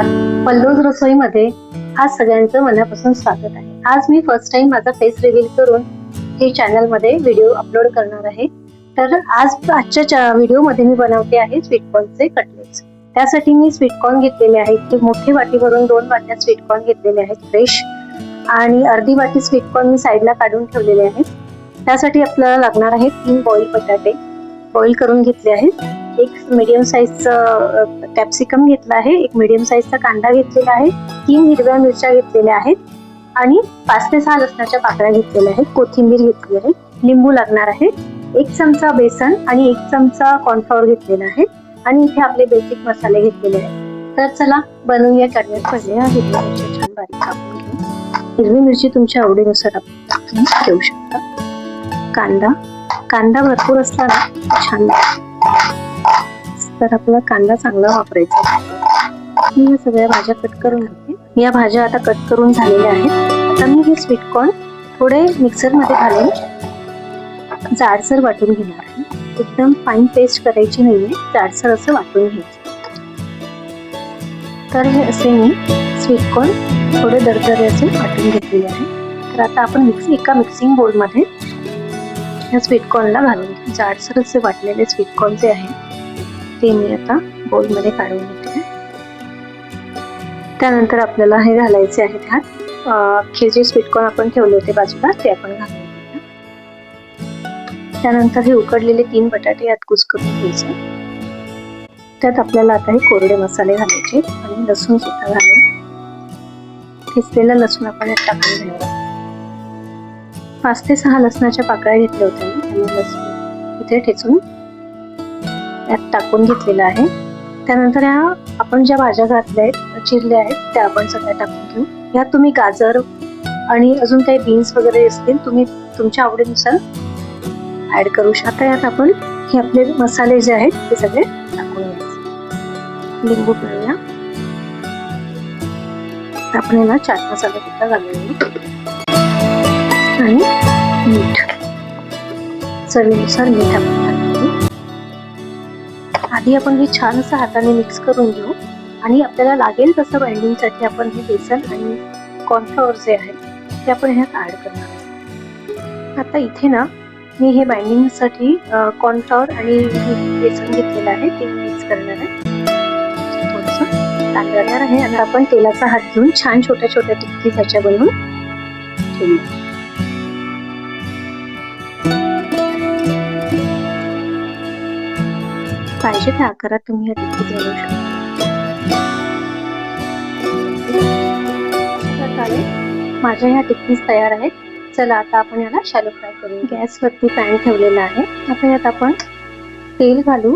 नमस्कार, पल्लूज रसोईमध्ये आज सगळ्यांचं मनापासून स्वागत आहे। आज मी फर्स्ट टाइम माझा फेस रिव्हील करून हे चॅनल मध्ये व्हिडिओ अपलोड करणार आहे। तर आजच्या व्हिडिओमध्ये मी बनवते आहे स्वीटकॉर्नचे कटलेट्स। त्यासाठी मी स्वीटकॉर्न घेतलेले आहेत। ते मोठी वाटी भरून 2 वाट्या स्वीटकॉर्न घेतलेले आहेत फ्रेश, आणि अर्धी वाटी स्वीटकॉर्न मी साईडला काढून ठेवलेले आहेत। त्यासाठी आपल्याला लागणार आहे 3 बॉईल बटाटे बॉईल करून घेतले आहेत, एक मीडियम साइजचा कॅप्सिकम घेतला आहे, एक मीडियम साइजचा कांदा घेतलेला आहे, 3 हिरव्या मिरच्या घेतलेल्या आहेत आणि 5 ते 6 लसणाच्या पाकळ्या घेतलेल्या आहेत, कोथिंबीर घेतली आहे, लिंबू लागणार आहे, 1 चमचा बेसन आणि 1 चमचा कॉर्नफ्लॉवर घेतलेला आहे आणि इथे आपले बेसिक मसाले घेतलेले आहेत। तर चला बनवूया कटलेट। पहिले हिरवी मिरची छान बारीक कापून घेऊ। हिरवी मिरची तुमच्या आवडीनुसार आपण घेऊ शकता। कांदा भरपूर असला ना छान, तर आपला कांदा चांगला वापरायचा आहे। मी या सगळ्या भाज्या कट करून घेते। या भाज्या आता कट करून झालेल्या आहेत। आता मी हे स्वीटकॉर्न थोडे मिक्सर मध्ये घालून जाडसर वाटून घेणार आहे। एकदम फाईन पेस्ट करायची नाहीये, जाडसर असं वाटून घ्यायचं। तर हे असे मी स्वीटकॉर्न थोडे दरदरे असे वाटून घेतलेले आहे। तर आता आपण एका मिक्सिंग बोल मध्ये या स्वीटकॉर्नला घालून जाडसर असे वाटलेले स्वीटकॉर्न जे आहे ते मी आता बोल मध्ये काढून घेते। त्यानंतर आपल्याला हे घालायचे आहे त्यात हे जे स्वीटकॉर्न आपण ठेवले होते बाजूला ते आपण घालून घेऊया। त्यानंतर हे उकडलेले 3 बटाटे यात कुस्करून घ्यायचे। त्यात आपल्याला आता हे कोरडे मसाले घालायचे आणि लसूण सुद्धा घालून ठेचलेला लसूण आपण यात टाकून घ्यायचा। 5 ते 6 लसणाच्या पाकळ्या घेतल्या होत्या आणि लसूण इथे ठेचून यात टाकून घेतलेला आहे। त्यानंतर आपण ज्या भाज्या घातल्या आहेत चिरल्या आहेत त्या आपण सगळ्या टाकून घेऊ। यात तुम्ही गाजर आणि अजून काही बीन्स वगैरे असतील तुम्ही तुमच्या आवडीनुसार ऍड करू शकता। यात आपण हे आपले मसाले जे आहेत ते सगळे टाकून घ्यायचे। लिंबू पिळूया। आपण याला चाट मसाला सुद्धा घालूया आणि मीठ, चवीनुसार मीठ आपण घालूया। आधी आपण हे छान असं हाताने मिक्स करून घेऊ आणि आपल्याला लागेल तसं बाइंडिंगसाठी आपण हे बेसन आणि कॉर्नफ्लॉवर जे आहे ते आपण ह्यात ऍड करणार आहोत। आता इथे ना मी हे बाइंडिंगसाठी कॉर्नफ्लॉवर आणि बेसन घेतलेलं आहे ते मिक्स करणार आहे। थोडंसं तांदळणार आहे आणि आपण तेलाचा हात घेऊन छान छोट्या छोट्या टिक्की त्याच्या बनवून ठेवूया। पाहिजे त्या आकारात तुम्ही या टिक्की बनवू शकता। माझ्या ह्या टिक्कीज तयार आहेत। चला आता आपण याला शॅलो फ्राय करू। गॅसवरती पॅन ठेवलेला आहे। आता यात आपण तेल घालू।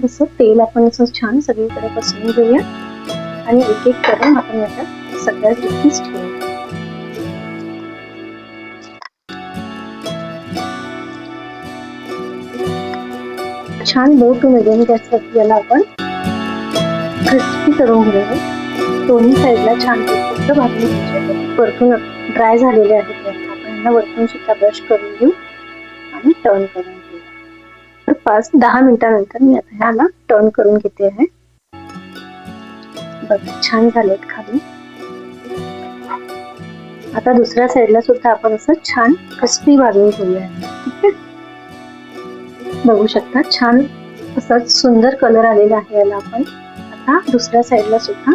तसं तेल आपण असं छान सगळीकडे पसरवून घेऊया आणि एक एक करून आपण याच्यात सगळ्या टिक्कीज ठेवूया। छान लो टू मिडियम गॅसवरती याला आपण क्रिस्पी करून घेऊया। दोन्ही साईडला छान भाजून घ्यायचे। वरतून ड्राय झालेले आहेत आपण यांना वरतून सुद्धा ब्रश करून घेऊ आणि टर्न करून घेऊ। तर 5-10 मिनिटांनंतर मी आता ह्याला टर्न करून घेते आहे। बघा छान झालेत खाली। आता दुसऱ्या साईडला सुद्धा आपण असं छान क्रिस्पी भाजून घेऊया। ठीक आहे, बघू शकता छान असा सुंदर कलर आलेला आहे याला। आपण आता दुसऱ्या साईडला सुद्धा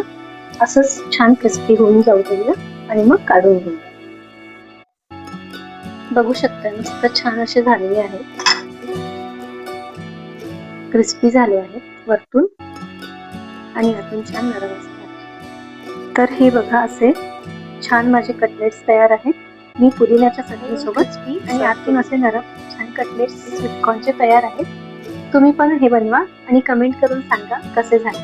असंच छान क्रिस्पी होऊन जाऊ देऊया आणि मग काढून घेऊया। बघू शकता मस्त छान असे झालेले आहेत, क्रिस्पी झाले आहेत वरतून आणि आतून छान नरम असतात। तर हे बघा असे छान माझे कटलेट्स तयार आहेत। मी पुदिन्याच्या चटणीसोबत आणि आतून असे नरम छान कटलेट्स स्वीटकॉर्नचे तयार आहेत। तुम्ही पण हे बनवा आणि कमेंट करून सांगा कसे झाले।